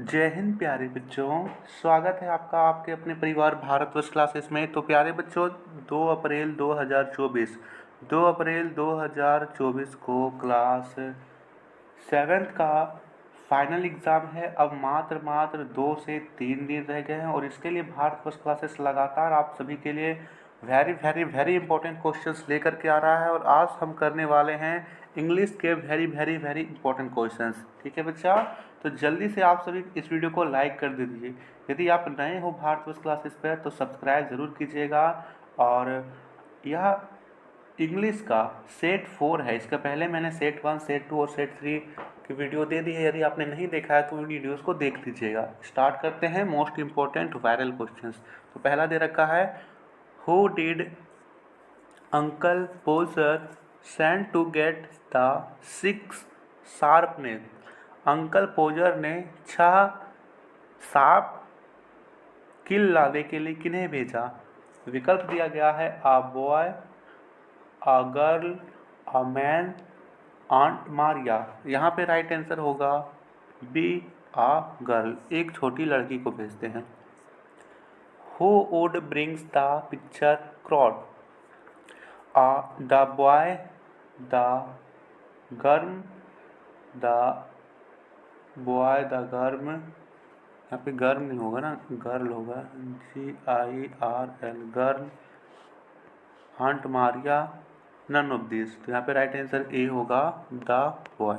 जय हिंद प्यारे बच्चों। स्वागत है आपका आपके अपने परिवार भारतवर्ष क्लासेस में। तो प्यारे बच्चों 2 अप्रैल 2024 को क्लास 7th का फाइनल एग्ज़ाम है। अब मात्र 2 से 3 दिन रह गए हैं और इसके लिए भारतवर्ष क्लासेस लगातार आप सभी के लिए very very very important questions लेकर के आ रहा है। और आज हम करने वाले हैं इंग्लिश के very very very important questions. ठीक है बच्चा, तो जल्दी से आप सभी इस वीडियो को लाइक कर दीजिए। यदि आप नए हो भारतवर्ष क्लासेस पर तो सब्सक्राइब ज़रूर कीजिएगा। और यह इंग्लिश का सेट 4 है। इसका पहले मैंने सेट 1, सेट 2 और सेट 3 की वीडियो दे दी है। यदि आपने नहीं देखा है तो उन वीडियोस को देख लीजिएगा। स्टार्ट करते हैं मोस्ट इंपॉर्टेंट वायरल क्वेश्चंस। तो पहला दे रखा है, who did uncle Podger send to get the 6 sharpness. Uncle Podger ने 6 शार्प किल लाने के लिए किन्हें भेजा। विकल्प दिया गया है a boy, a girl, a man, aunt Maria. यहाँ पे राइट आंसर होगा बी, अ गर्ल। एक छोटी लड़की को भेजते हैं। Who would brings the picture crowd. The boy, the girl, the boy, the girl. यहाँ पे गर्ल नहीं होगा ना, गर्ल होगा, GIRL, girl. Aunt Maria, none of this. तो यहाँ पे राइट आंसर ए होगा द बॉय।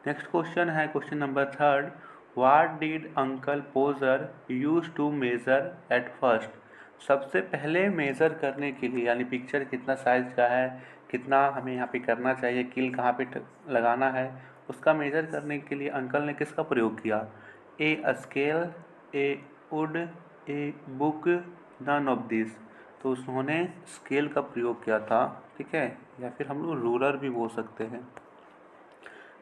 नेक्स्ट क्वेश्चन है question number 3rd, what did uncle Podger use to measure at first. सबसे पहले मेज़र करने के लिए, यानी पिक्चर कितना साइज का है, कितना हमें यहाँ पे करना चाहिए, किल कहाँ पे लगाना है, उसका मेज़र करने के लिए अंकल ने किसका प्रयोग किया। A scale, a wood, a book, none of this. तो उन्होंने स्केल का प्रयोग किया था। ठीक है, या फिर हम लोग रूलर भी बोल सकते हैं।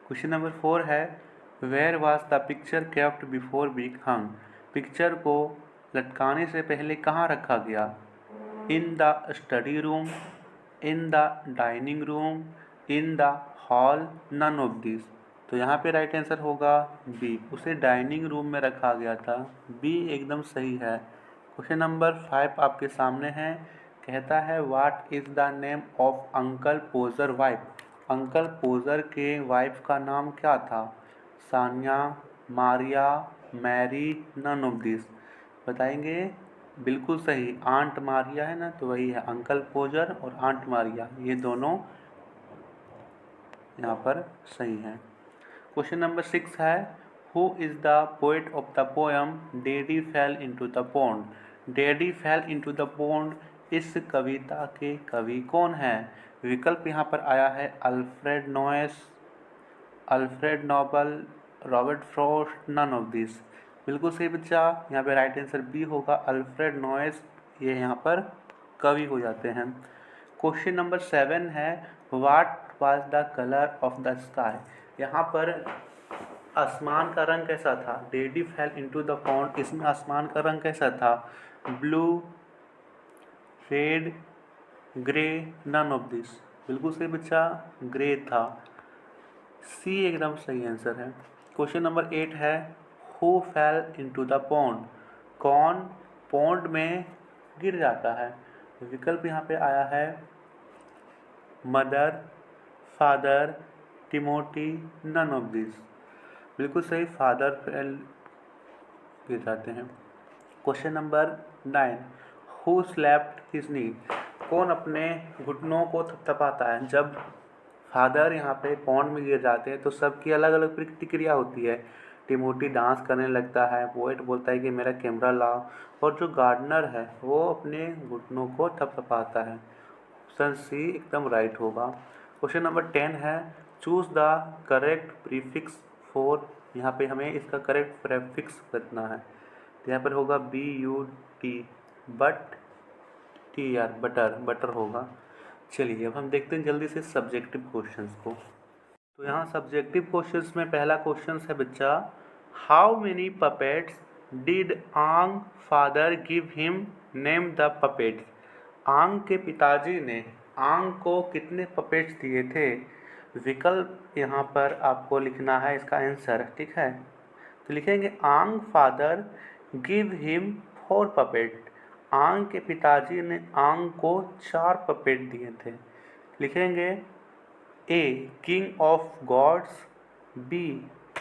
क्वेश्चन नंबर 4 है, where was the picture kept before being hung. पिक्चर को लटकाने से पहले कहाँ रखा गया। In the study room, in the dining room, in the hall, none of this. तो यहाँ पे राइट आंसर होगा बी, उसे डाइनिंग रूम में रखा गया था। बी एकदम सही है। क्वेश्चन नंबर 5 आपके सामने है, कहता है what is the name of uncle Podger wife. Uncle Podger के वाइफ का नाम क्या था। Sania, Maria, Mary, none of this. बताएंगे। बिल्कुल सही, आंट मारिया है ना, तो वही है। अंकल पोजर और आंट मारिया, ये दोनों यहाँ पर सही हैं। क्वेश्चन नंबर 6 है, who is the poet of the poem daddy fell into the pond. Daddy fell into the pond, इस कविता के कवि कौन है। विकल्प यहाँ पर आया है Alfred Noyes, Alfred Nobel, Robert Frost, none of this. बिल्कुल सही बच्चा, यहाँ पे राइट आंसर बी होगा अल्फ्रेड नोएस। ये यहाँ पर कवि हो जाते हैं। क्वेश्चन नंबर 7 है, what was the colour of the sky. यहाँ पर आसमान का रंग कैसा था। Daddy fell into the pond, इसमें आसमान का रंग कैसा था। Blue, red, grey, none of this. बिल्कुल सही बच्चा, ग्रे था। सी एकदम सही आंसर है। क्वेश्चन नंबर 8 है, who fell into the pond. कौन पॉन्ड में गिर जाता है। विकल्प यहाँ पे आया है mother, father, Timothy, none of this. बिल्कुल सही, फादर फेल गिर जाते हैं। Question number 9, who slapped his knee. कौन अपने घुटनों को थपथपाता है। जब फादर यहाँ पे पॉन्ड में गिर जाते हैं तो सबकी अलग अलग प्रतिक्रिया होती है। टिमोटी डांस करने लगता है, पोएट बोलता है कि मेरा कैमरा लाओ, और जो गार्डनर है वो अपने घुटनों को थपथपाता है। ऑप्शन सी एकदम राइट होगा। क्वेश्चन नंबर 10 है, choose the correct prefix for. यहाँ पे हमें इसका करेक्ट प्रीफिक्स बताना है। तो यहाँ पर होगा BUT, but, TR, butter, butter होगा। चलिए अब हम देखते हैं जल्दी से सब्जेक्टिव क्वेश्चंस को। तो यहाँ सब्जेक्टिव क्वेश्चंस में पहला क्वेश्चन है बच्चा, हाउ मेनी पपेट्स डिड आंग father give him name the puppets. आंग के पिताजी ने आंग को कितने पपेट्स दिए थे। विकल्प यहाँ पर आपको लिखना है इसका आंसर। ठीक है, तो लिखेंगे आंग फादर गिव हिम 4 पपेट। आंग के पिताजी ने आंग को 4 पपेट दिए थे। लिखेंगे A king of gods, B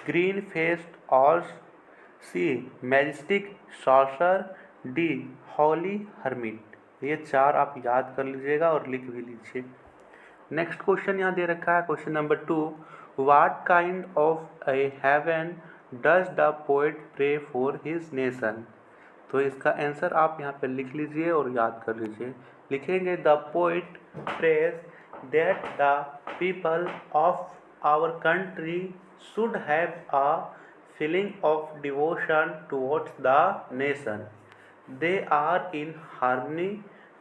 green faced orcs, C majestic sorcerer, D holy hermit. ये 4 आप याद कर लीजिएगा और लिख भी लीजिए। नेक्स्ट क्वेश्चन यहाँ दे रखा है, question number 2, what kind of a heaven does the poet pray for his nation. तो इसका आंसर आप यहाँ पे लिख लीजिए और याद कर लीजिए। लिखेंगे the poet prays that the people of our country should have a feeling of devotion towards the nation, they are in harmony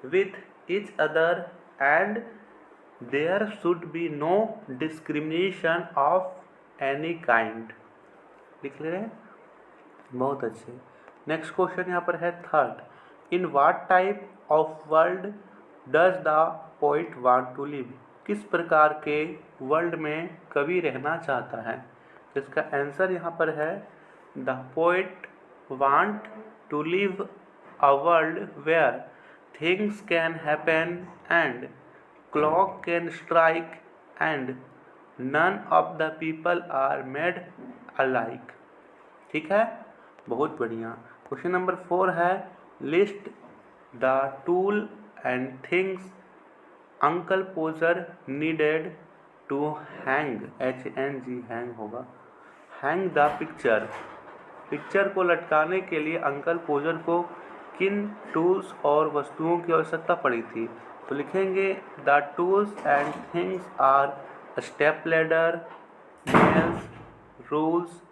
with each other and there should be no discrimination of any kind. लिख ले रहे हैं, बहुत अच्छे। Next question यहाँ पर है third, in what type of world does the poet want to live. किस प्रकार के वर्ल्ड में कवि रहना चाहता है। इसका आंसर यहाँ पर है the poet want to live a world where things can happen and clock can strike and none of the people are made alike. ठीक है, बहुत बढ़िया। क्वेश्चन नंबर 4 है, list the tool and things uncle Podger needed to hang, HNG hang होगा, hang the picture. Picture को लटकाने के लिए अंकल पोजर को किन टूल्स और वस्तुओं की आवश्यकता पड़ी थी। तो लिखेंगे the tools and things are step ladder, nails, rules,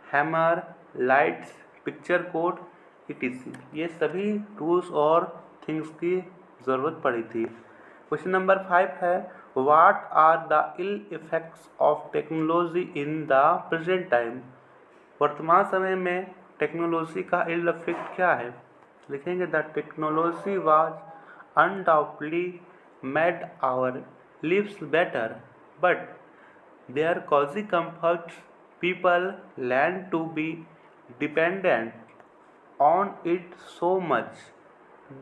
hammer, lights, picture code, etc। ये सभी टूल्स और थिंग्स की ज़रूरत पड़ी थी। क्वेश्चन नंबर 5 है, what are the ill effects of technology in the present time. वर्तमान समय में टेक्नोलॉजी का इल इफेक्ट क्या है। लिखेंगे the technology was undoubtedly made our lives better but there cozy comforts people learn to be dependent on it so much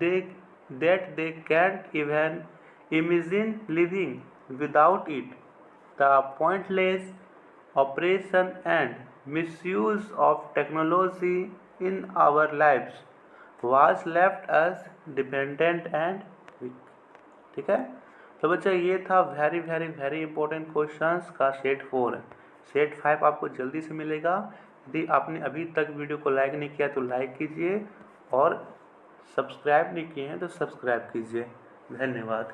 that they can't even imagine living without it. The pointless operation and misuse of technology in our lives was left us dependent and weak। ठीक है, तो बच्चा ये था very very very important questions का set 4 है। Set 5 आपको जल्दी से मिलेगा। यदि आपने अभी तक वीडियो को लाइक नहीं किया तो लाइक कीजिए और सब्सक्राइब नहीं किए हैं तो सब्सक्राइब कीजिए। धन्यवाद।